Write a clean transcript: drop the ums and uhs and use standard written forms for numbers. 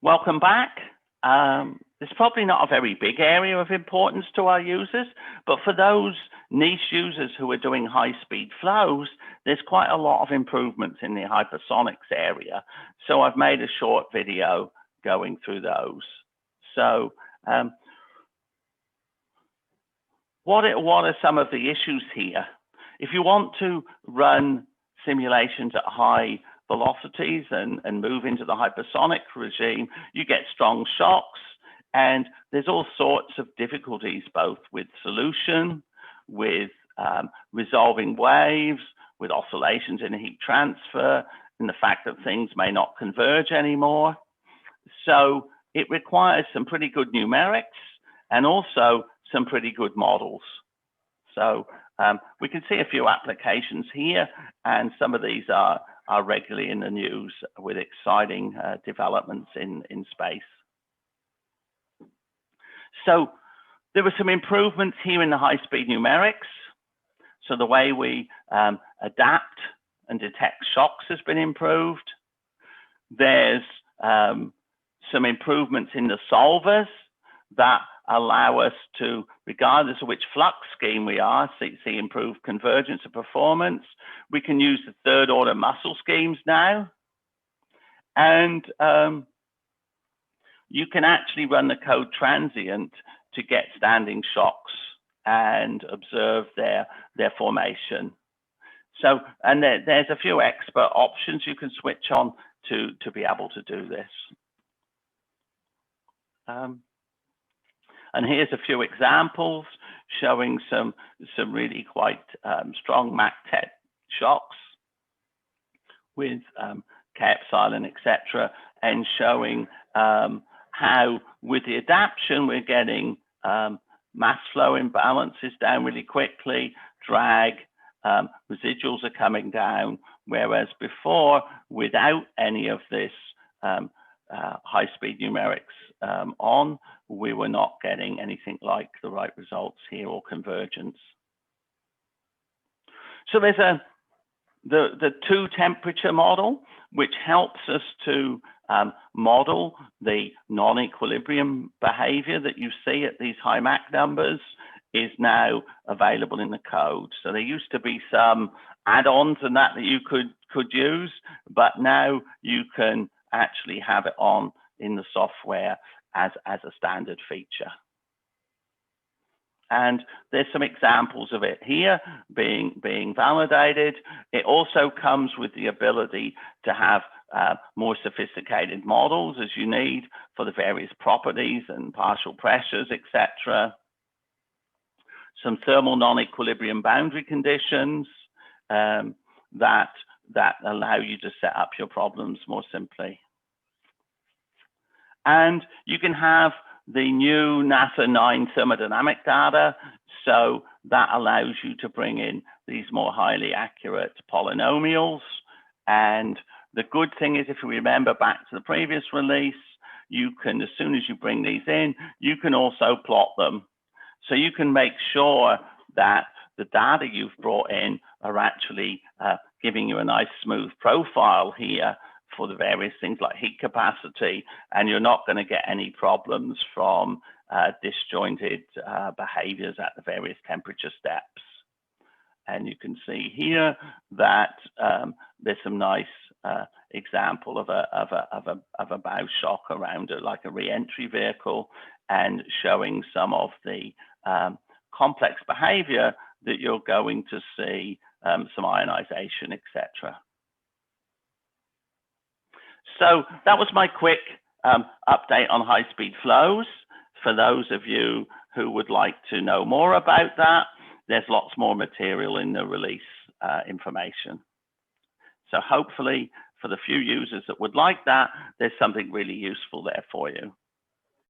Welcome back. It's probably not a very big area of importance to our users, but for those niche users who are doing high-speed flows, there's quite a lot of improvements in the hypersonics area. So I've made a short video going through those. So what are some of the issues here? If you want to run simulations at high velocities and move into the hypersonic regime, you get strong shocks, and there's all sorts of difficulties, both with solution, with resolving waves, with oscillations in heat transfer, and the fact that things may not converge anymore. So it requires some pretty good numerics and also some pretty good models. So we can see a few applications here, and some of these are regularly in the news with exciting developments in space. So there were some improvements here in the high-speed numerics. So the way we adapt and detect shocks has been improved. There's some improvements in the solvers that allow us to, regardless of which flux scheme we are, see improved convergence of performance. We can use the third order muscle schemes now. And you can actually run the code transient to get standing shocks and observe their formation. So, and there's a few expert options you can switch on to be able to do this. And here's a few examples showing some really quite strong Mach-10 shocks with K-epsilon, etc., and showing how with the adaptation we're getting mass flow imbalances down really quickly, drag, residuals are coming down, whereas before, without any of this high-speed numerics on, we were not getting anything like the right results here or convergence. So there's the two-temperature model, which helps us to model the non-equilibrium behavior that you see at these high Mach numbers, is now available in the code. So there used to be some add-ons and that you could use, but now you can actually have it on in the software as a standard feature. And there's some examples of it here being validated. It also comes with the ability to have more sophisticated models as you need for the various properties and partial pressures, etc. Some thermal non-equilibrium boundary conditions that allow you to set up your problems more simply. And you can have the new NASA 9 thermodynamic data, so that allows you to bring in these more highly accurate polynomials. And the good thing is, if you remember back to the previous release, you can, as soon as you bring these in, you can also plot them. So you can make sure that the data you've brought in are actually giving you a nice smooth profile here for the various things like heat capacity, and you're not going to get any problems from disjointed behaviors at the various temperature steps. And you can see here that there's some nice example of a bow shock around it, like a re-entry vehicle, and showing some of the complex behavior that you're going to see, some ionization, etc. So that was my quick update on high-speed flows. For those of you who would like to know more about that, there's lots more material in the release information. So hopefully, for the few users that would like that, there's something really useful there for you.